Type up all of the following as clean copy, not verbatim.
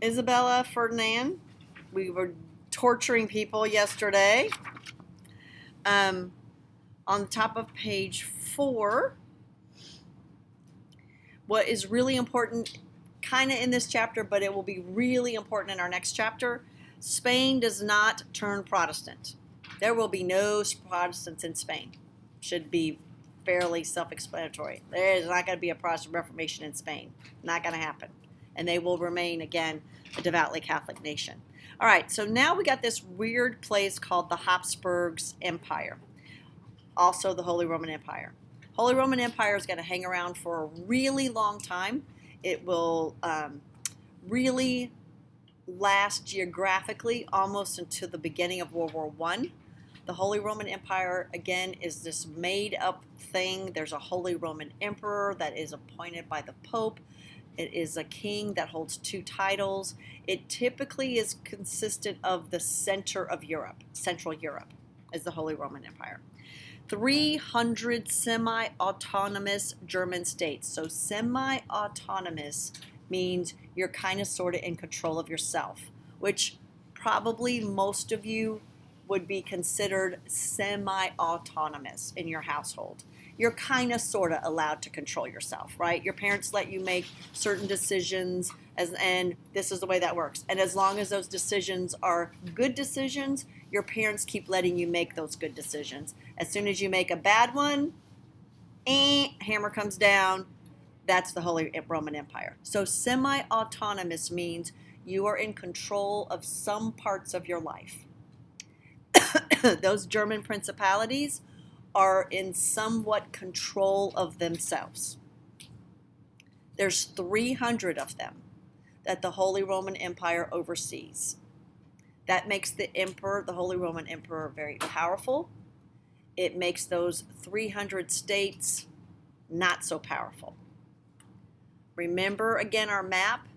Isabella Ferdinand. We were torturing people yesterday. On the top of page 4, what is really important kind of in this chapter, but it will be really important in our next chapter, Spain does not turn Protestant. There will be no Protestants in Spain. Should be fairly self-explanatory. There is not going to be a Protestant Reformation in Spain. Not going to happen. And they will remain, again, a devoutly Catholic nation. All right, so now we got this weird place called the Habsburgs Empire. Also the Holy Roman Empire. Holy Roman Empire is going to hang around for a really long time. It will really last geographically almost until the beginning of World War I. The Holy Roman Empire, again, is this made-up thing. There's a Holy Roman Emperor that is appointed by the Pope. It is a king that holds 2 titles. It typically is consistent of the center of Europe. Central Europe is the Holy Roman Empire. 300 semi-autonomous German states. So semi-autonomous means you're kind of sort of in control of yourself, which probably most of you would be considered semi-autonomous in your household. You're kind of sort of allowed to control yourself, right? Your parents let you make certain decisions, and this is the way that works. And as long as those decisions are good decisions, your parents keep letting you make those good decisions. As soon as you make a bad one, hammer comes down. That's the Holy Roman Empire. So semi-autonomous means you are in control of some parts of your life. Those German principalities are in somewhat control of themselves. There's 300 of them that the Holy Roman Empire oversees. That makes the emperor, the Holy Roman Emperor, very powerful. It makes those 300 states not so powerful. Remember, again, our map.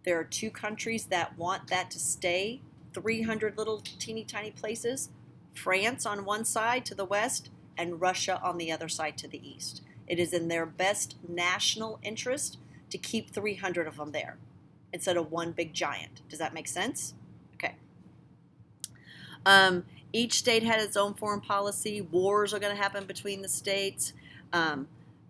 There are 2 countries that want that to stay 300 little teeny tiny places. France on one side to the west and Russia on the other side to the east. It is in their best national interest to keep 300 of them there instead of one big giant. Does that make sense? Okay. Each state had its own foreign policy. Wars are going to happen between the states. And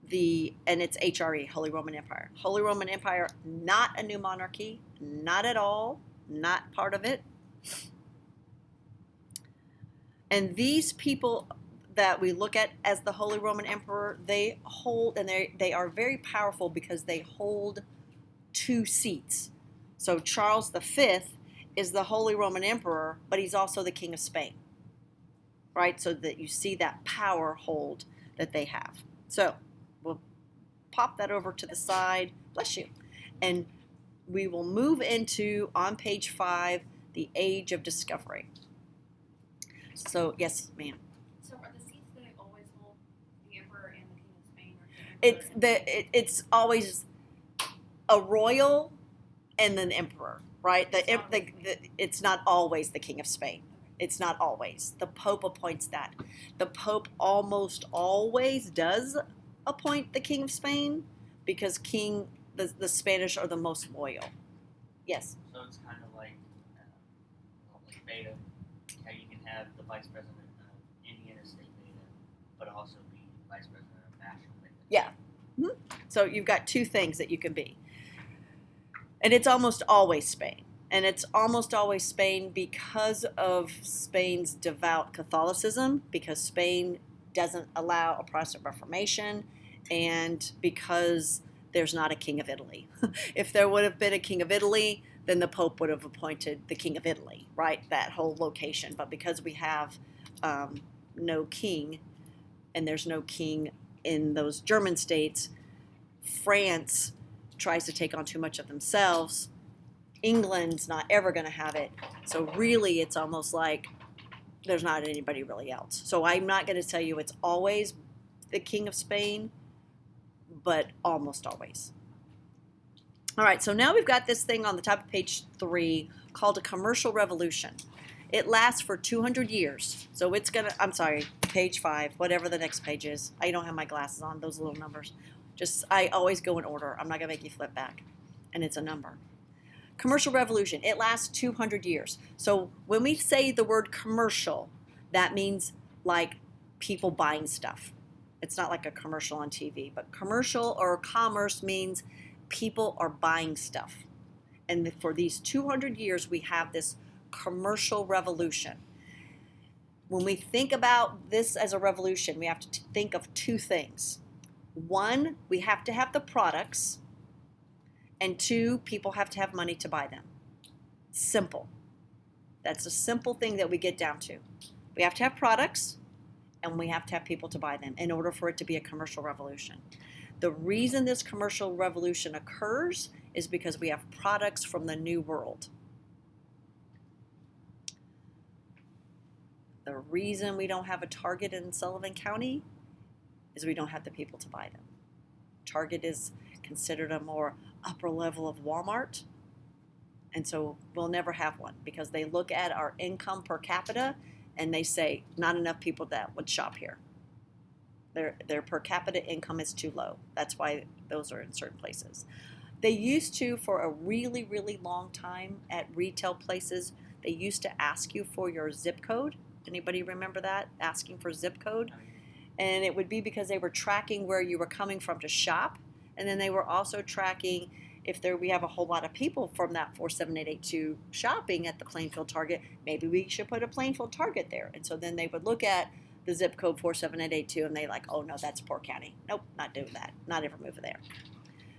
it's HRE, Holy Roman Empire. Holy Roman Empire, not a new monarchy, not at all, not part of it. And these people that we look at as the Holy Roman Emperor, they hold, and they are very powerful because they hold 2 seats. So Charles V is the Holy Roman Emperor, but he's also the King of Spain, right? So that you see that power hold that they have. So we'll pop that over to the side. Bless you. And we will move into, on page 5, the Age of Discovery. So, yes, ma'am. So are the seats that they always hold the Emperor and the King of Spain? It's always a royal and an emperor, right? It's not always the King of Spain. It's not always. The Pope appoints that. The Pope almost always does appoint the King of Spain because the Spanish are the most loyal. Yes? So it's kind of like beta, how you can have the vice president of Indiana State beta, but also be vice president of national beta. Yeah. Mm-hmm. So you've got 2 things that you can be. And it's almost always Spain. And it's almost always Spain because of Spain's devout Catholicism, because Spain doesn't allow a Protestant Reformation, and because there's not a King of Italy. If there would have been a King of Italy, then the Pope would have appointed the King of Italy, right? That whole location. But because we have no king, and there's no king in those German states, France tries to take on too much of themselves. England's not ever going to have it. So really, it's almost like there's not anybody really else. So I'm not going to tell you it's always the King of Spain, but almost always. All right, so now we've got this thing on the top of page 3 called a commercial revolution. It lasts for 200 years. So it's going to, I'm sorry, page 5, whatever the next page is. I don't have my glasses on, those little numbers. I always go in order. I'm not going to make you flip back. And it's a number. Commercial revolution, it lasts 200 years. So when we say the word commercial, that means like people buying stuff. It's not like a commercial on TV, but commercial or commerce means people are buying stuff. And for these 200 years, we have this commercial revolution. When we think about this as a revolution, we have to think of two things. One, we have to have the products. And two, people have to have money to buy them. Simple. That's a simple thing that we get down to. We have to have products, and we have to have people to buy them in order for it to be a commercial revolution. The reason this commercial revolution occurs is because we have products from the New World. The reason we don't have a Target in Sullivan County is we don't have the people to buy them. Target is considered a more upper level of Walmart, and so we'll never have one because they look at our income per capita and they say not enough people that would shop here. Their per capita income is too low. That's why those are in certain places. They used to, for a really, really long time at retail places, they used to ask you for your zip code. Anybody remember that? Asking for zip code? And it would be because they were tracking where you were coming from to shop. And then they were also tracking if we have a whole lot of people from that 47882 shopping at the Plainfield Target, maybe we should put a Plainfield Target there. And so then they would look at the zip code 47882 and they like, oh no, that's poor county. Nope, not doing that. Not ever moving there.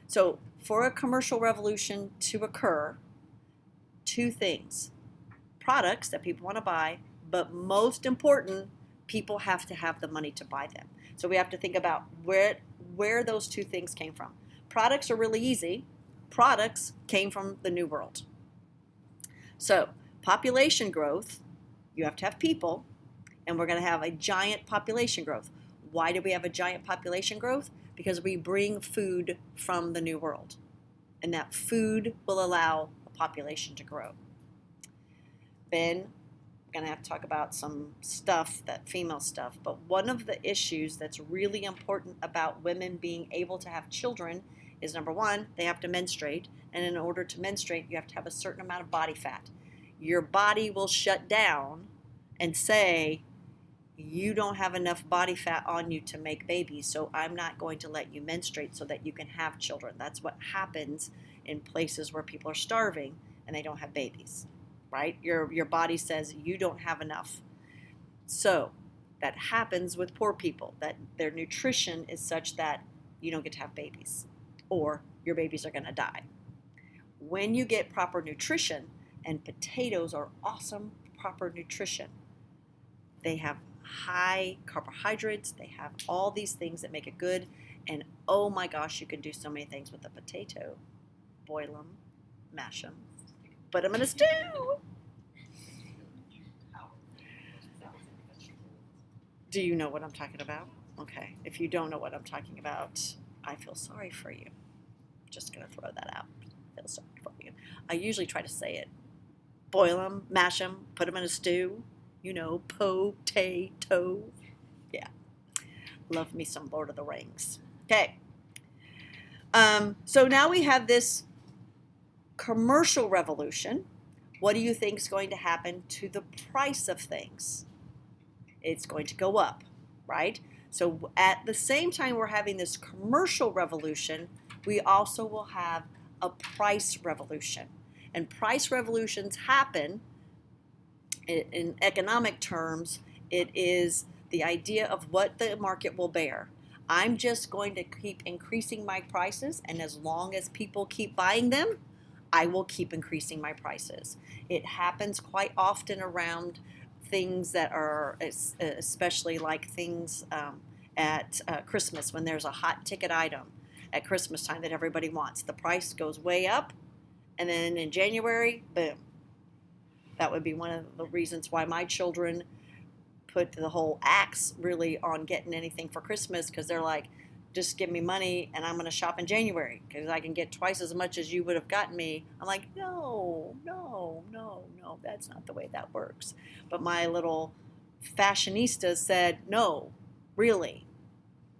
So for a commercial revolution to occur, two things. Products that people want to buy, but most important, people have to have the money to buy them. So we have to think about where those two things came from. Products are really easy. Products came from the New World. So population growth, you have to have people, and we're going to have a giant population growth. Why do we have a giant population growth? Because we bring food from the New World, and that food will allow a population to grow. Ben, going to have to talk about some stuff, that female stuff, but one of the issues that's really important about women being able to have children is, number one, they have to menstruate, and in order to menstruate, you have to have a certain amount of body fat. Your body will shut down and say, you don't have enough body fat on you to make babies, so I'm not going to let you menstruate so that you can have children. That's what happens in places where people are starving and they don't have babies. Right? Your body says you don't have enough. So that happens with poor people, that their nutrition is such that you don't get to have babies or your babies are going to die. When you get proper nutrition, and potatoes are awesome proper nutrition, they have high carbohydrates, they have all these things that make it good, and oh my gosh, you can do so many things with a potato. Boil them, mash them, put them in a stew. Do you know what I'm talking about? Okay. If you don't know what I'm talking about, I feel sorry for you. Just going to throw that out. I feel sorry for you. I usually try to say it. Boil them, mash them, put them in a stew. You know, potato. Yeah. Love me some Lord of the Rings. Okay. So now we have this commercial revolution. What do you think is going to happen to the price of things? It's going to go up, right? So at the same time we're having this commercial revolution, we also will have a price revolution. And price revolutions happen in economic terms. It is the idea of what the market will bear. I'm just going to keep increasing my prices, and as long as people keep buying them, I will keep increasing my prices. It happens quite often around things that are, especially like things at Christmas, when there's a hot ticket item at Christmas time that everybody wants. The price goes way up, and then in January, boom. That would be one of the reasons why my children put the whole axe really on getting anything for Christmas, because they're like, just give me money and I'm going to shop in January because I can get twice as much as you would have gotten me. I'm like, no, that's not the way that works. But my little fashionista said, no, really,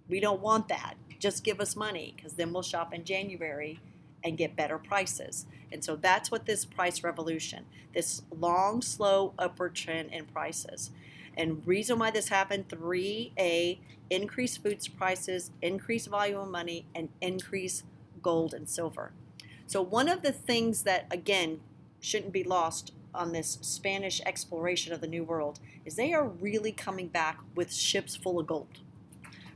we don't want that. Just give us money, because then we'll shop in January and get better prices. And so that's what this price revolution, this long, slow upward trend in prices. And reason why this happened, 3A, increase food prices, increase volume of money, and increase gold and silver. So one of the things that, again, shouldn't be lost on this Spanish exploration of the New World is they are really coming back with ships full of gold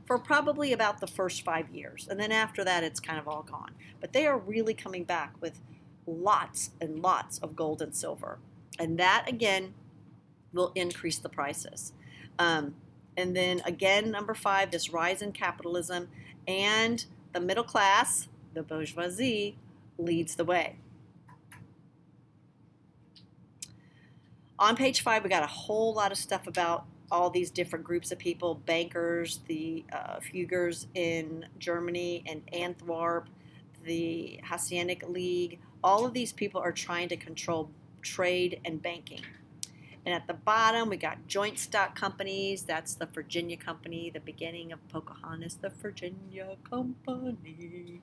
for probably about the first 5 years. And then after that, it's kind of all gone. But they are really coming back with lots and lots of gold and silver. And that, again, will increase the prices. And then, again, number 5, this rise in capitalism and the middle class, the bourgeoisie, leads the way. On page 5, we got a whole lot of stuff about all these different groups of people, bankers, the Fuggers in Germany and Antwerp, the Hanseatic League. All of these people are trying to control trade and banking. And at the bottom, we got joint stock companies. That's the Virginia Company, the beginning of Pocahontas, the Virginia Company.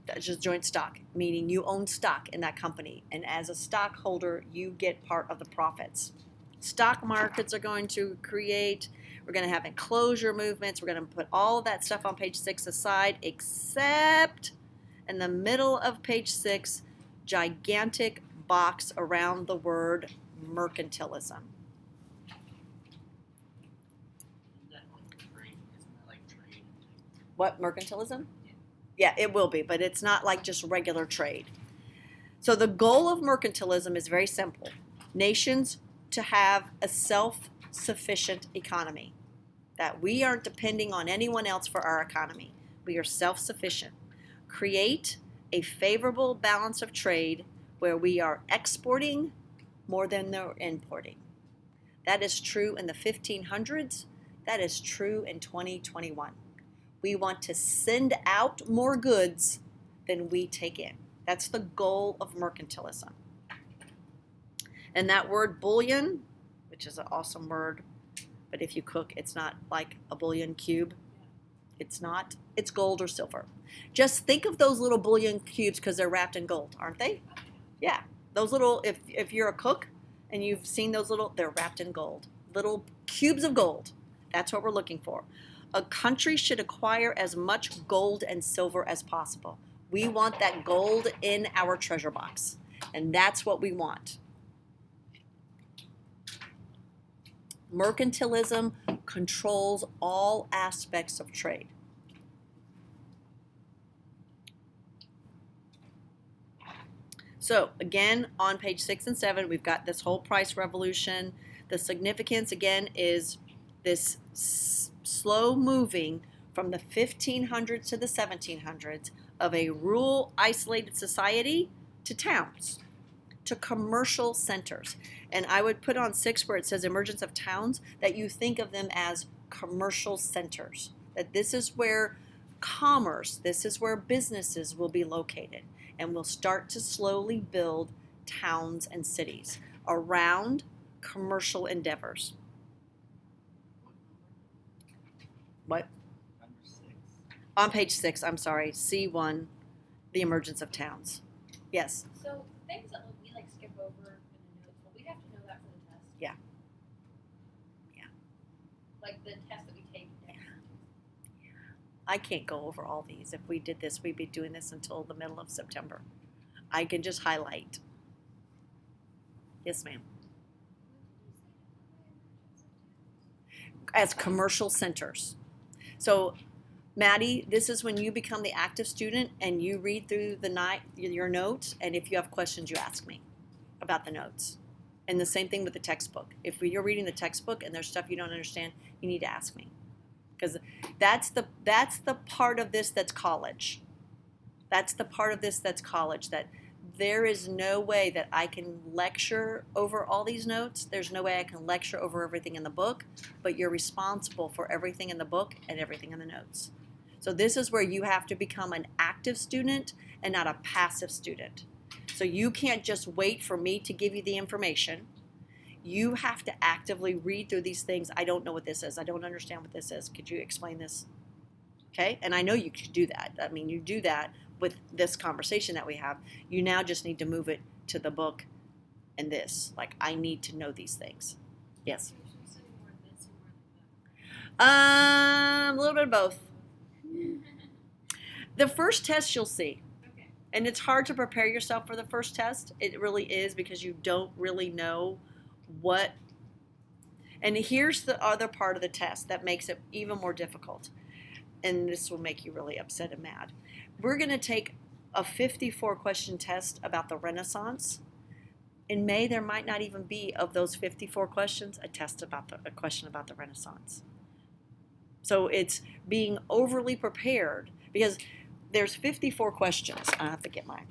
That's just joint stock, meaning you own stock in that company. And as a stockholder, you get part of the profits. Stock markets are going to create. We're going to have enclosure movements. We're going to put all of that stuff on page 6 aside, except in the middle of page 6, gigantic box around the word mercantilism. What, mercantilism? Yeah, it will be, but it's not like just regular trade. So the goal of mercantilism is very simple. Nations to have a self-sufficient economy, that we aren't depending on anyone else for our economy. We are self-sufficient. Create a favorable balance of trade where we are exporting more than they're importing. That is true in the 1500s. That is true in 2021. We want to send out more goods than we take in. That's the goal of mercantilism. And that word bullion, which is an awesome word, but if you cook, it's not like a bouillon cube. It's not. It's gold or silver. Just think of those little bouillon cubes because they're wrapped in gold, aren't they? Yeah. Those little, if you're a cook and you've seen those little, they're wrapped in gold. Little cubes of gold. That's what we're looking for. A country should acquire as much gold and silver as possible. We want that gold in our treasure box. And that's what we want. Mercantilism controls all aspects of trade. So again, on page 6 and 7, we've got this whole price revolution. The significance, again, is this slow moving from the 1500s to the 1700s of a rural, isolated society to towns, to commercial centers. And I would put on 6 where it says emergence of towns, that you think of them as commercial centers. That this is where commerce, this is where businesses will be located. And we'll start to slowly build towns and cities around commercial endeavors. What? Number 6. On page 6, I'm sorry, C1, the emergence of towns. Yes. So things that we like skip over in the notes, but we have to know that for the test. Yeah. Yeah. Like the test that we take. I can't go over all these. If we did this, we'd be doing this until the middle of September. I can just highlight. Yes, ma'am. As commercial centers. So, Maddie, this is when you become the active student and you read through your notes, and if you have questions, you ask me about the notes. And the same thing with the textbook. If you're reading the textbook and there's stuff you don't understand, you need to ask me. Because that's the part of this that's college. That's the part of this that's college, that there is no way that I can lecture over all these notes. There's no way I can lecture over everything in the book, but you're responsible for everything in the book and everything in the notes. So this is where you have to become an active student and not a passive student. So you can't just wait for me to give you the information. You have to actively read through these things. I don't know what this is. I don't understand what this is. Could you explain this? Okay? And I know you could do that. I mean, you do that with this conversation that we have. You now just need to move it to the book and this. Like, I need to know these things. Yes. So should we study more of this or more A of little bit of both. the The first test you'll see. Okay. And it's hard to prepare yourself for the first test. It really is, because you don't really know what. And here's the other part of the test that makes it even more difficult. And this will make you really upset and mad. We're going to take a 54 question test about the Renaissance. In May, there might not even be, of those 54 questions, a question about the Renaissance. So it's being overly prepared, because there's 54 questions. I have to get mine.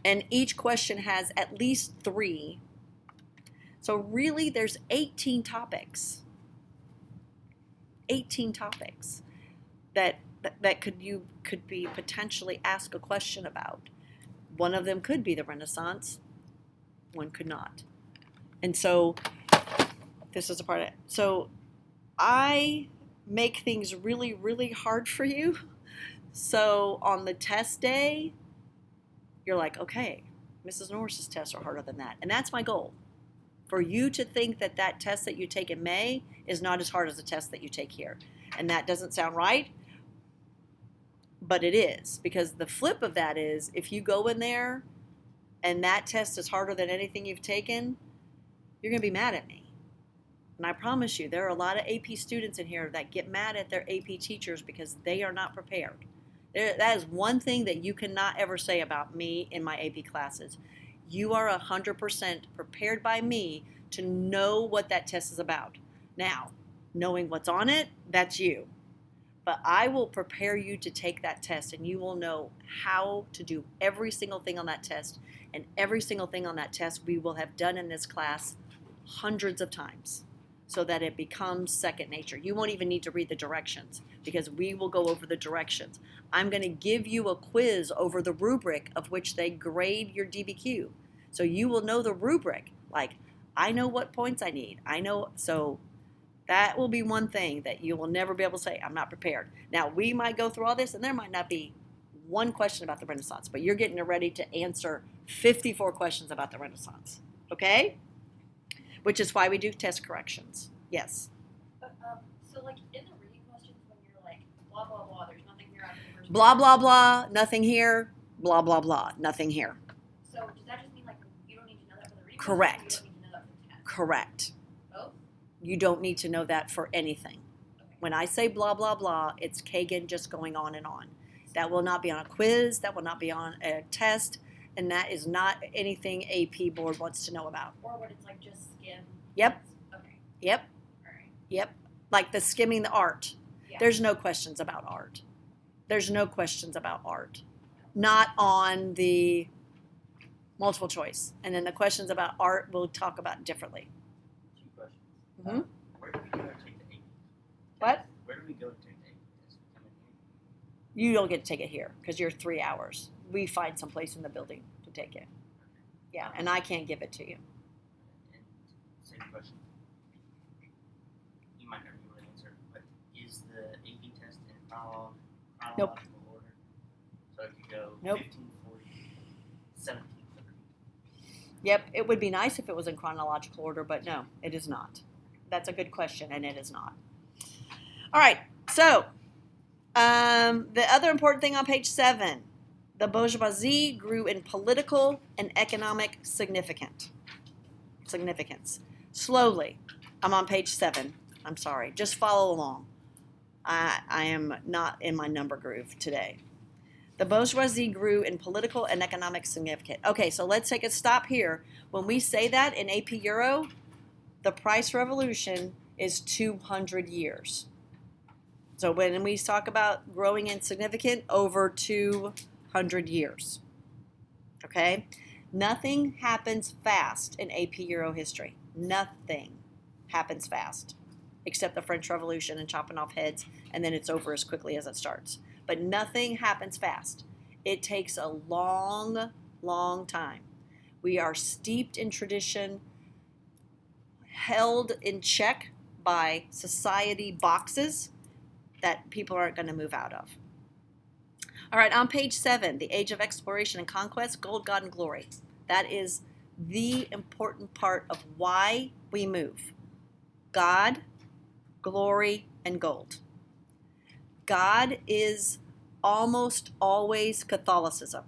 And each question has at least 3. So really, there's 18 topics. 18 topics that you could be potentially asked a question about. One of them could be the Renaissance. One could not. And so this is a part of it. So I make things really, really hard for you. So on the test day, you're like, okay, Mrs. Norris's tests are harder than that. And that's my goal. For you to think that that test that you take in May is not as hard as the test that you take here. And that doesn't sound right, but it is. Because the flip of that is, if you go in there and that test is harder than anything you've taken, you're going to be mad at me. And I promise you, there are a lot of AP students in here that get mad at their AP teachers because they are not prepared. That is one thing that you cannot ever say about me in my AP classes. You are 100% prepared by me to know what that test is about. Now, knowing what's on it, that's you. But I will prepare you to take that test, and you will know how to do every single thing on that test. And every single thing on that test we will have done in this class hundreds of times, so that it becomes second nature. You won't even need to read the directions, because we will go over the directions. I'm going to give you a quiz over the rubric of which they grade your DBQ. So you will know the rubric. Like, I know what points I need. I know. So that will be one thing that you will never be able to say, I'm not prepared. Now, we might go through all this, and there might not be one question about the Renaissance, but you're getting ready to answer 54 questions about the Renaissance. Okay? Which is why we do test corrections. Yes. But, so like in the reading questions, when you're like blah blah blah, there's nothing here after the first. Blah, blah, blah, nothing here. Blah, blah, blah, nothing here. So does that just mean like you don't need to know that for the reading? Correct. Question, or you don't need to know that for the test? Correct. Both. You don't need to know that for anything. Okay. When I say blah, blah, blah, it's Kagan just going on and on. That will not be on a quiz. That will not be on a test. And that is not anything AP board wants to know about. Or when it's like just skim. Yep. Okay. Yep. All right. Yep. Like the skimming the art. Yeah. There's no questions about art. There's no questions about art. Not on the multiple choice. And then the questions about art we'll talk about differently. 2 questions. Mhm. Where do we go to take the AP? What? Where do we go to take the AP test? We come in here? You don't get to take it here because you're 3 hours. We find some place in the building to take it. Yeah, and I can't give it to you. And same question. You might not be able to answer, but is the AP test in chronological order? So it could go Nope. 1540, 1730. Yep, it would be nice if it was in chronological order, but no, it is not. That's a good question, and it is not. All right, so the other important thing on page 7, the bourgeoisie grew in political and economic significance. Slowly. I'm on page 7. I'm sorry. Just follow along. I am not in my number groove today. The bourgeoisie grew in political and economic significance. Okay, so let's take a stop here. When we say that in AP Euro, the price revolution is 200 years. So when we talk about growing in significant, over 200 years. Okay? Nothing happens fast in AP Euro history. Nothing happens fast. Except the French Revolution and chopping off heads, and then it's over as quickly as it starts. But nothing happens fast. It takes a long, long time. We are steeped in tradition, held in check by society boxes. that people aren't going to move out of. All right, on page 7, the age of exploration and conquest, gold, God, and glory. That is the important part of why we move. God, glory, and gold. God is almost always Catholicism.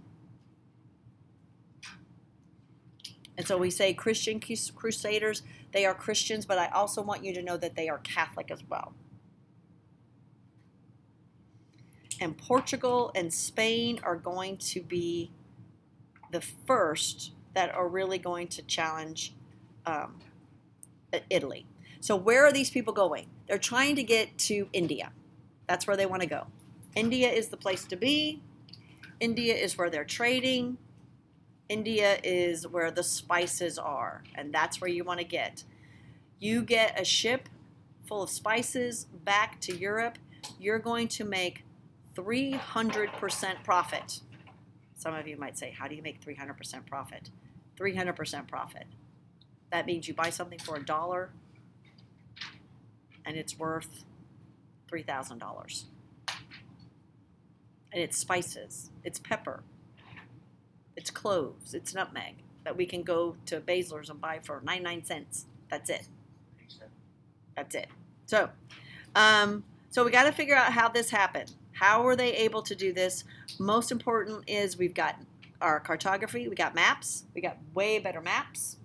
And so we say Christian crusaders, they are Christians, but I also want you to know that they are Catholic as well. And Portugal and Spain are going to be the first that are really going to challenge Italy. So where are these people going? They're trying to get to India. That's where they want to go. India is the place to be. India is where they're trading. India is where the spices are, and that's where you want to get. You get a ship full of spices back to Europe, you're going to make 300% profit. Some of you might say, how do you make 300% profit? 300% profit. That means you buy something for $1 and it's worth $3,000. And it's spices, it's pepper, it's cloves, it's nutmeg that we can go to Basler's and buy for 99 cents. That's it. That's it. So we got to figure out how this happened. How were they able to do this? Most important is we've got our cartography. We got maps. We got way better maps.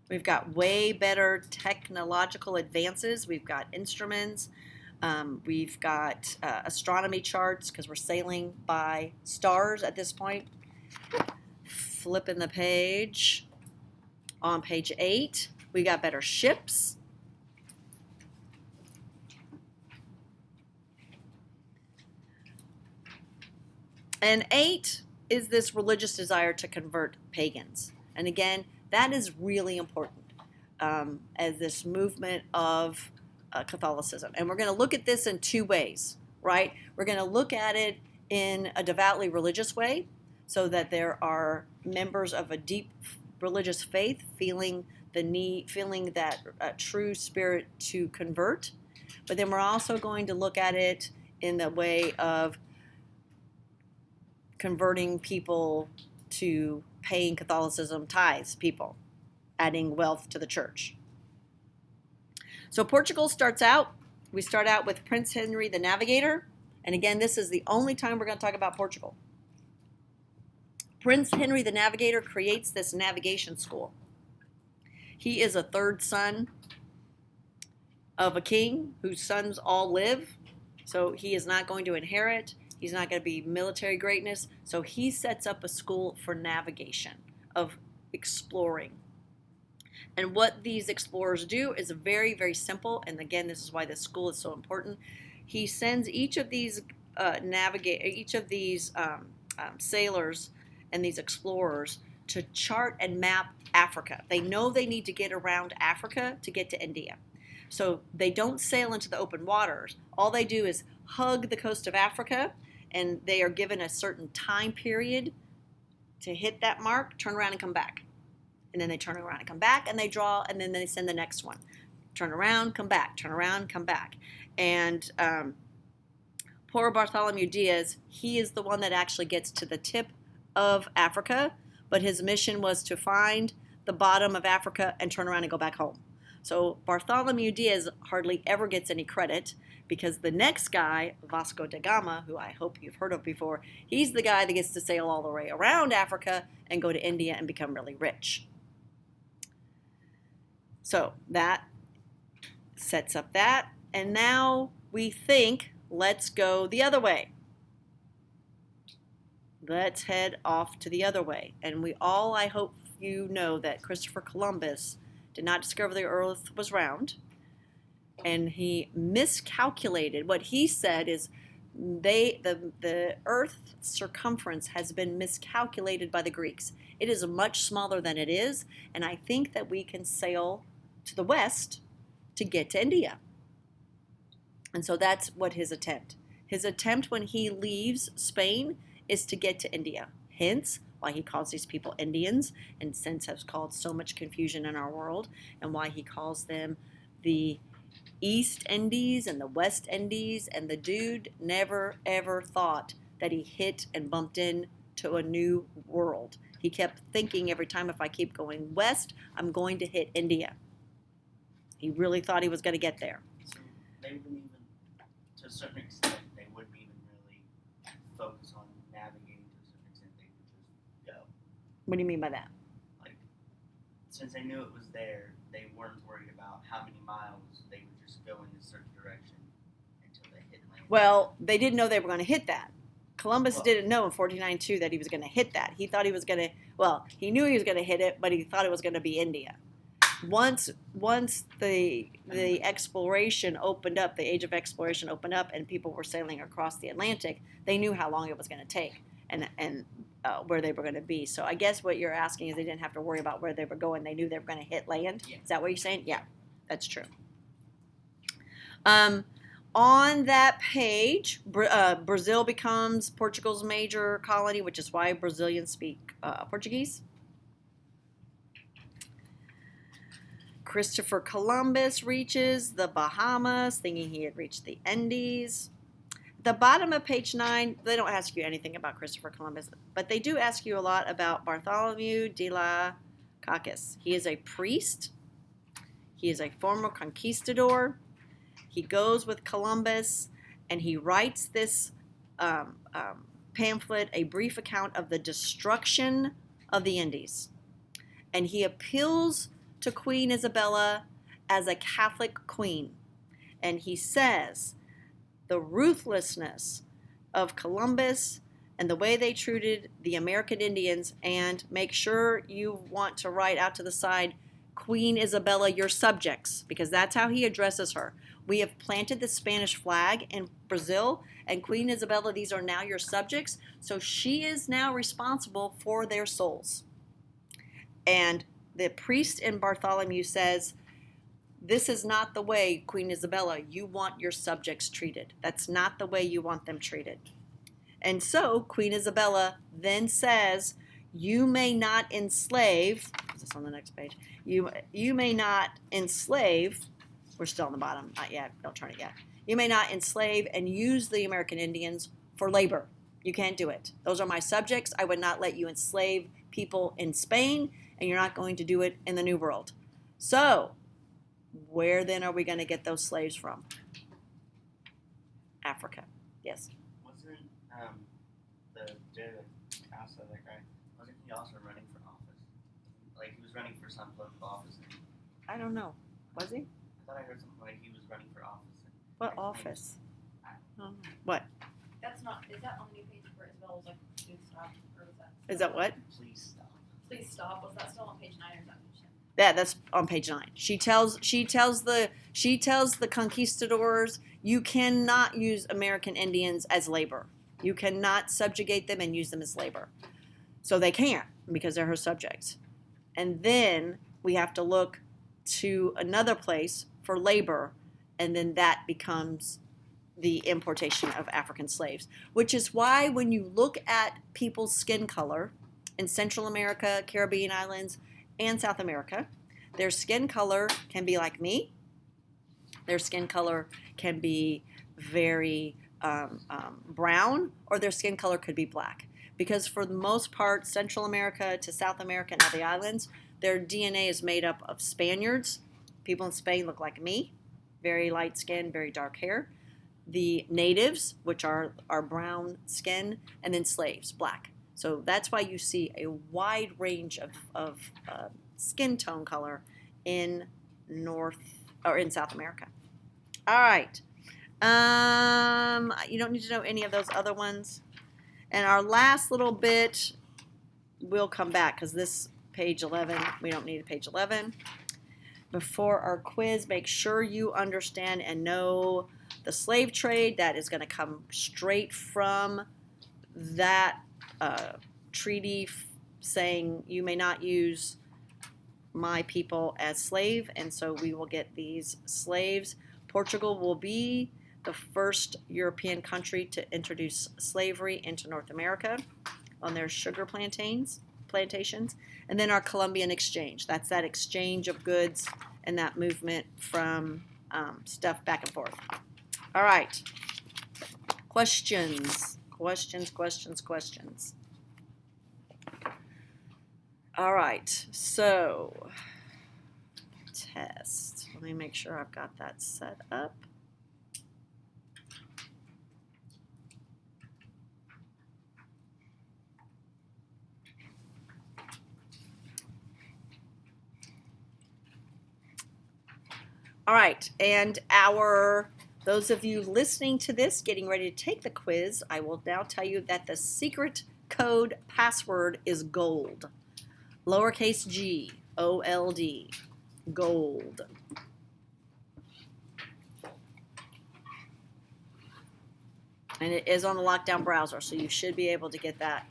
We've got way better technological advances. We've got instruments. We've got astronomy charts because we're sailing by stars at this point. Flipping the page. On page 8, we got better ships. And 8 is this religious desire to convert pagans. And again, that is really important as this movement of Catholicism. And we're going to look at this in 2 ways, right? We're going to look at it in a devoutly religious way, so that there are members of a deep religious faith feeling that true spirit to convert. But then we're also going to look at it in the way of converting people to paying Catholicism tithes people, adding wealth to the church. So Portugal starts out, we start out with Prince Henry the Navigator. And again, this is the only time we're going to talk about Portugal. Prince Henry the Navigator creates this navigation school. He is a 3rd son of a king whose sons all live. So he is not going to inherit. He's not going to be military greatness. So he sets up a school for navigation, of exploring. And what these explorers do is very, very simple. And again, this is why this school is so important. He sends each of these sailors and these explorers to chart and map Africa. They know they need to get around Africa to get to India. So they don't sail into the open waters. All they do is hug the coast of Africa, and they are given a certain time period to hit that mark, turn around and come back. And then they turn around and come back, and they draw, and then they send the next one. Turn around, come back, turn around, come back. And poor Bartholomew Diaz, he is the one that actually gets to the tip of Africa, but his mission was to find the bottom of Africa and turn around and go back home. So Bartholomew Diaz hardly ever gets any credit, because the next guy, Vasco da Gama, who I hope you've heard of before, he's the guy that gets to sail all the way around Africa and go to India and become really rich. So that sets up that. And now we think, let's go the other way. Let's head off to the other way. And I hope you know that Christopher Columbus did not discover the earth was round. And he miscalculated. What he said is the earth's circumference has been miscalculated by the Greeks. It is much smaller than it is. And I think that we can sail to the west to get to India. And so that's what his attempt. His attempt when he leaves Spain is to get to India. Hence why he calls these people Indians, and since has caused so much confusion in our world, and why he calls them the East Indies and the West Indies, and the dude never ever thought that he hit and bumped into a new world. He kept thinking every time, if I keep going west, I'm going to hit India. He really thought he was going to get there. So they wouldn't even, to a certain extent, they wouldn't even really focus on navigating to a certain extent. They would just go. What do you mean by that? Like, since they knew it was there, they weren't worried about how many miles. They would just go in a certain direction until they hit land. Well, they didn't know they were going to hit that. Columbus Well- didn't know in 49-2 that he was going to hit that. He thought he was going to, well, he knew he was going to hit it, but he thought it was going to be India. Once the exploration opened up, the age of exploration opened up, and people were sailing across the Atlantic, they knew how long it was going to take and where they were going to be. So I guess what you're asking is they didn't have to worry about where they were going. They knew they were going to hit land. Yeah. Is that what you're saying? Yeah, that's true. On that page, Brazil becomes Portugal's major colony, which is why Brazilians speak Portuguese. Christopher Columbus reaches the Bahamas, thinking he had reached the Indies. The bottom of page 9, they don't ask you anything about Christopher Columbus, but they do ask you a lot about Bartholomew de las Casas. He is a priest. He is a former conquistador. He goes with Columbus, and he writes this pamphlet, A Brief Account of the Destruction of the Indies. And he appeals to Queen Isabella as a Catholic queen. And he says the ruthlessness of Columbus and the way they treated the American Indians, and make sure you want to write out to the side, Queen Isabella, your subjects, because that's how he addresses her. We have planted the Spanish flag in Brazil, and Queen Isabella, these are now your subjects, so she is now responsible for their souls. And the priest in Bartholomew says, this is not the way, Queen Isabella, you want your subjects treated. That's not the way you want them treated. And so Queen Isabella then says, you may not enslave, is this on the next page? You may not enslave, we're still on the bottom, not yet, don't turn it yet. You may not enslave and use the American Indians for labor. You can't do it. Those are my subjects. I would not let you enslave people in Spain, and you're not going to do it in the New World. So, where then are we going to get those slaves from? Africa. Yes. Wasn't the Casa, that guy, wasn't he also running for office? Like, he was running for some political office. I don't know. Was he? I thought I heard something like he was running for office. What office? I don't know. What? That's not. Is that on the new page where Isabel was like, please stop? Or was that? Is that what? Please stop. Please stop. Was that still on page 9 or is that page 10? Yeah, that's on page 9. She tells the conquistadors, you cannot use American Indians as labor. You cannot subjugate them and use them as labor. So they can't, because they're her subjects. And then we have to look to another place for labor, and then that becomes the importation of African slaves, which is why when you look at people's skin color in Central America, Caribbean islands, and South America, their skin color can be like me. Their skin color can be very brown, or their skin color could be black. Because for the most part, Central America to South America and all the islands, their DNA is made up of Spaniards. People in Spain look like me, very light skin, very dark hair. The natives, which are brown skin, and then slaves, black. So that's why you see a wide range of skin tone color in South America. All right. You don't need to know any of those other ones. And our last little bit, we'll come back because this page 11, we don't need a page 11. Before our quiz, make sure you understand and know the slave trade. That is going to come straight from that treaty saying you may not use my people as slave, and so we will get these slaves. Portugal will be the first European country to introduce slavery into North America on their sugar plantations. And then our Columbian Exchange. That's that exchange of goods and that movement from stuff back and forth. All right. Questions. All right. So, test. Let me make sure I've got that set up. All right, and those of you listening to this, getting ready to take the quiz, I will now tell you that the secret code password is GOLD. Lowercase g, O-L-D, GOLD. And it is on the lockdown browser, so you should be able to get that.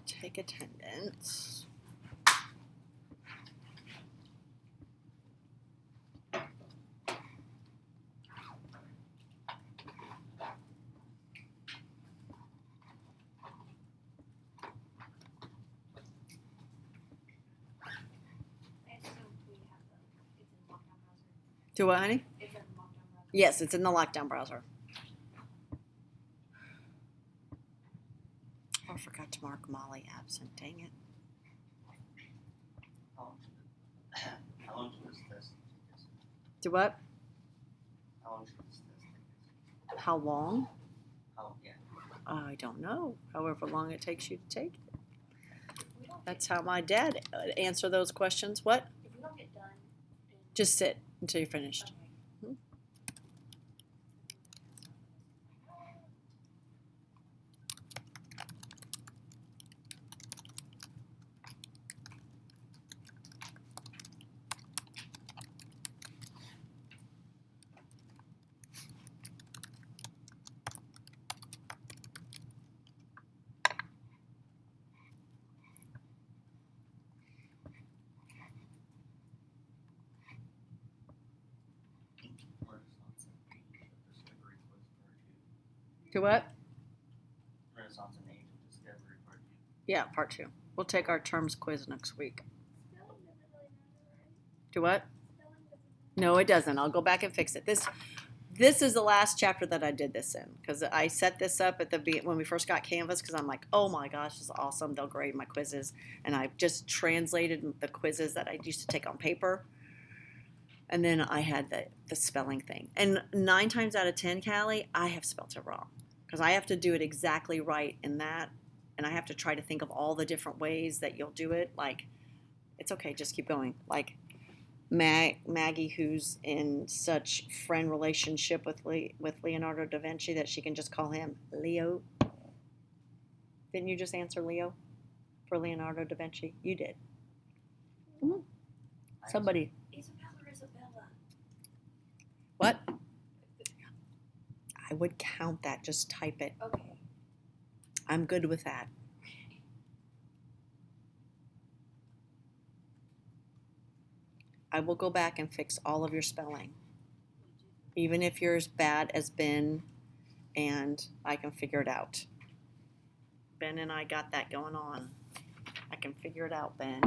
Take attendance. Do what, honey? It's in the lockdown browser. Yes, it's in the lockdown browser. Oh, I forgot to mark Molly absent. Dang it. How long should this test take? Do what? How long should this test take? How long? Yeah. I don't know. However long it takes you to take it. If we don't That's how my dad answer those questions. What? if we don't get done, then Just sit until you're finished. okay. Renaissance and Age of Discovery Quiz Part 2. Do what? Renaissance and Age of Discovery Part 2. Yeah, part 2. We'll take our terms quiz next week. Spelling doesn't really matter, right? Do what? Spelling doesn't matter. No, it doesn't. I'll go back and fix it. This is the last chapter that I did this in because I set this up at when we first got Canvas because I'm like, oh my gosh, this is awesome. They'll grade my quizzes. And I just translated the quizzes that I used to take on paper. And then I had the spelling thing. And 9 times out of 10, Callie, I have spelt it wrong because I have to do it exactly right in that. And I have to try to think of all the different ways that you'll do it. Like, it's okay, just keep going. Like, Maggie, who's in such friend relationship with Leonardo da Vinci that she can just call him Leo. Didn't you just answer Leo for Leonardo da Vinci? You did. Mm-hmm. Somebody. Isabella. What? I would count that. Just type it. Okay. I'm good with that. I will go back and fix all of your spelling. Even if you're as bad as Ben, and I can figure it out. Ben and I got that going on. I can figure it out, Ben.